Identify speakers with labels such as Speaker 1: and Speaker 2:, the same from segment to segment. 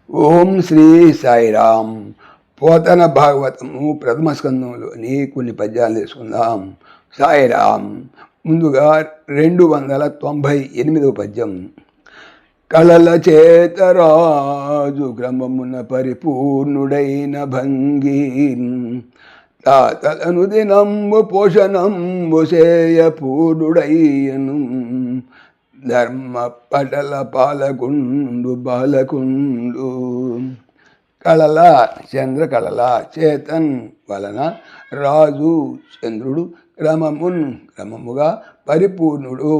Speaker 1: ఓం శ్రీ సాయిరామ్. పోతన భాగవతము ప్రథమ స్కందంలోని కొన్ని పద్యాలు తీసుకుందాం. సాయిరామ్. ముందుగా 298వ పద్యం. కళల చేతరాజు క్రమమున పరిపూర్ణుడైన భంగి తాతలను దినంబు పోషణంబు చేయ పూర్ణుడయ్యను ధర్మ పటల పాలకుండు బాలకుండు. కళల చంద్రకళల చేతన్ వలన రాజు చంద్రుడు క్రమముగా పరిపూర్ణుడు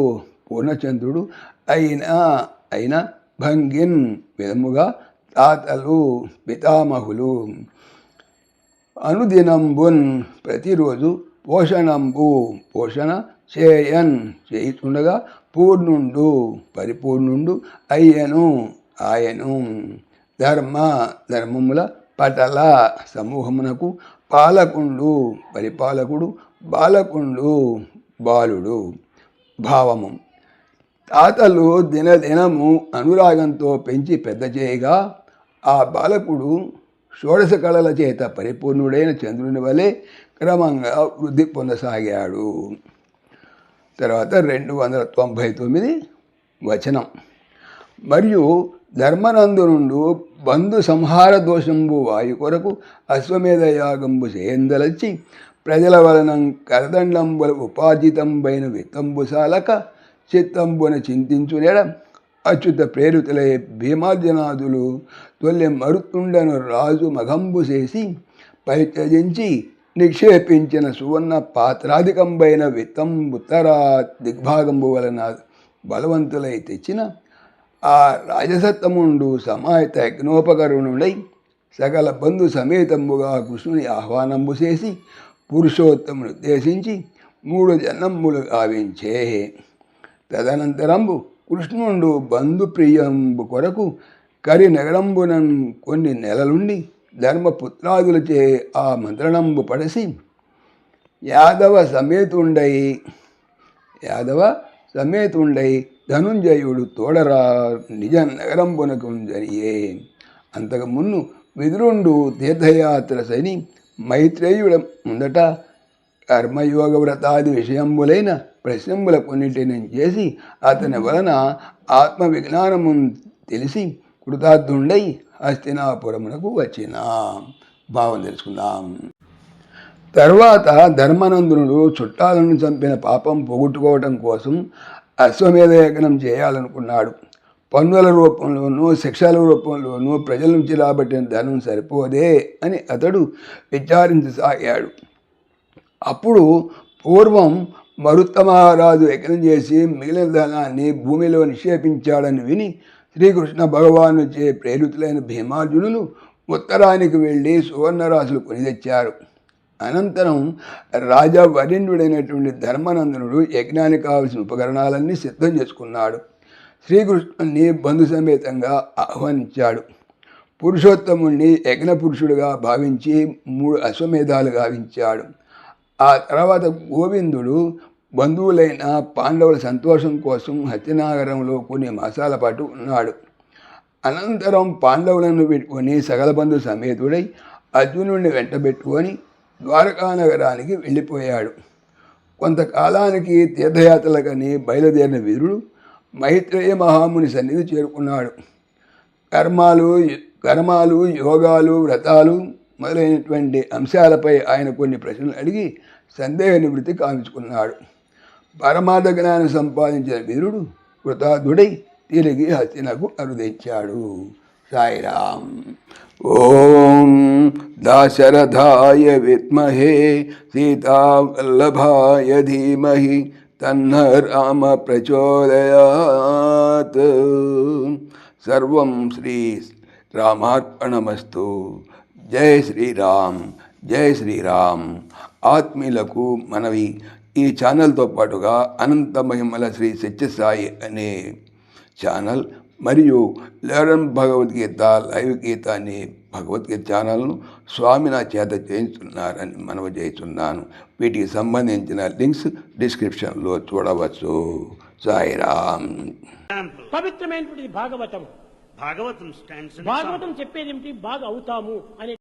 Speaker 1: పూర్ణచంద్రుడు అయిన భంగిన్ విధముగా తాతలు పితామహులు అనుదినంబున్ ప్రతిరోజు పోషణ చేయుచుండగా పూర్ణుండు పరిపూర్ణుండు ఆయను ధర్మముల పటల సమూహమునకు పాలకుండు పరిపాలకుడు బాలకుండు బాలుడు. భావము. తాతలు దినదినము అనురాగంతో పెంచి పెద్ద చేయగా ఆ బాలకుడు షోడశ కళల చేత పరిపూర్ణుడైన చంద్రుని వలె క్రమంగా వృద్ధి పొందసాగాడు. తర్వాత 299 వచనం. మరియు ధర్మనందు నుండు బంధు సంహార దోషంబు వాయు కొరకు అశ్వమేధ యాగంబు చేయందలచి ప్రజల వలన కరదండంబుల ఉపార్జితంబైన విత్తంబు సాలక చిత్తంబున చింతించునేడ అచ్యుత ప్రేరితులై భీమార్జనాదులు తొల్లి మరుతుండను రాజు మగంబు చేసి పరిత్యజించి నిక్షేపించిన సువర్ణ పాత్రాధికంబైన విత్తం ఉత్తరా దిగ్భాగంబు వలన బలవంతులై తెచ్చిన ఆ రాజసత్తముండు సమాహిత యజ్ఞోపకరణుడై సకల బంధు సమేతంబుగా కృష్ణుని ఆహ్వానంబు చేసి పురుషోత్తమును ఉద్దేశించి 3 జన్మములు గావించే. తదనంతరంబు కృష్ణుండు బంధుప్రియంబు కొరకు కరినగరంబునన్ కొన్ని నెలలుండి ధర్మపుత్రాదులచే ఆ మంత్రణంబు పడసి యాదవ సమేతుండై ధనుంజయుడు తోడరా నిజ నగరంబునకు జరిగే. అంతకు మున్ను విదురుండు తీర్థయాత్ర సని మైత్రేయుడ ముందట కర్మయోగ వ్రతాది విషయంబులైన ప్రశ్నంబుల కొన్నిటిని చేసి అతని వలన ఆత్మ విజ్ఞానము తెలిసి కృతార్థుండై హస్తినాపురమునకు వచ్చిన. భావం తెలుసుకుందాం. తర్వాత ధర్మానందునుడు చుట్టాలను చంపిన పాపం పోగొట్టుకోవటం కోసం అశ్వమేధ యజ్ఞం చేయాలనుకున్నాడు. పన్నుల రూపంలోనూ శిక్షల రూపంలోనూ ప్రజల నుంచి రాబట్టిన ధనం సరిపోదే అని అతడు విచారించసాగాడు. అప్పుడు పూర్వం మరుత్త మహారాజు యజ్ఞం చేసి మిగిలిన ధనాన్ని భూమిలో నిక్షేపించాడని విని శ్రీకృష్ణ భగవానుచే ప్రేరితులైన భీమార్జునులు ఉత్తరానికి వెళ్ళి సువర్ణరాశులు కొని తెచ్చారు. అనంతరం రాజా వరిణ్యుడైనటువంటి ధర్మానందనుడు యజ్ఞానికి కావలసిన ఉపకరణాలన్నీ సిద్ధం చేసుకున్నాడు. శ్రీకృష్ణుని బంధు సమేతంగా ఆహ్వానించాడు. పురుషోత్తముణ్ణి యజ్ఞ పురుషుడుగా భావించి 3 అశ్వమేధాలు గావించాడు. ఆ తర్వాత గోవిందుడు బంధువులైన పాండవుల సంతోషం కోసం హస్తినాగరంలో కొన్ని మాసాల పాటు ఉన్నాడు. అనంతరం పాండవులను పెట్టుకొని సకల బంధు సమేతుడై అర్జునుడిని వెంటబెట్టుకొని ద్వారకా నగరానికి వెళ్ళిపోయాడు. కొంతకాలానికి తీర్థయాత్రలకని బయలుదేరిన వీరుడు మైత్రేయ మహాముని సన్నిధి చేరుకున్నాడు. కర్మాలు యోగాలు వ్రతాలు మొదలైనటువంటి అంశాలపై ఆయన కొన్ని ప్రశ్నలు అడిగి సందేహ నివృత్తి కావించుకున్నాడు. పరమార్థ జ్ఞానం సంపాదించిన వీరుడు కృతార్థుడై తిరిగి హస్తినకు అరుదించాడు. సాయిరామ్. ఓం దాశరథాయ విద్మహే సీతావల్లభాయ ధీమహి తన్న రామ ప్రచోదయాత్. సర్వం శ్రీ రామార్పణమస్తు. జై శ్రీరామ్. జై శ్రీరామ్. ఆత్మీయులకు మనవి, ఈ ఛానల్తో పాటుగా అనంత మహిమల శ్రీ సత్యసాయి అనే ఛానల్ మరియు లెరన్ భగవద్గీత లైవ్ గీత అనే భగవద్గీత ఛానల్ను స్వామి నా చేత చేయించున్నారని మనవి చేస్తున్నాను. వీటికి సంబంధించిన లింక్స్ డిస్క్రిప్షన్లో చూడవచ్చు. సాయిరామ్.
Speaker 2: పవిత్రమైనటువంటి Bhagavatam Bhagavatam stands in
Speaker 3: Bhagavatam చెప్పేది ఏమిటి? బాగా అవుతాము అనే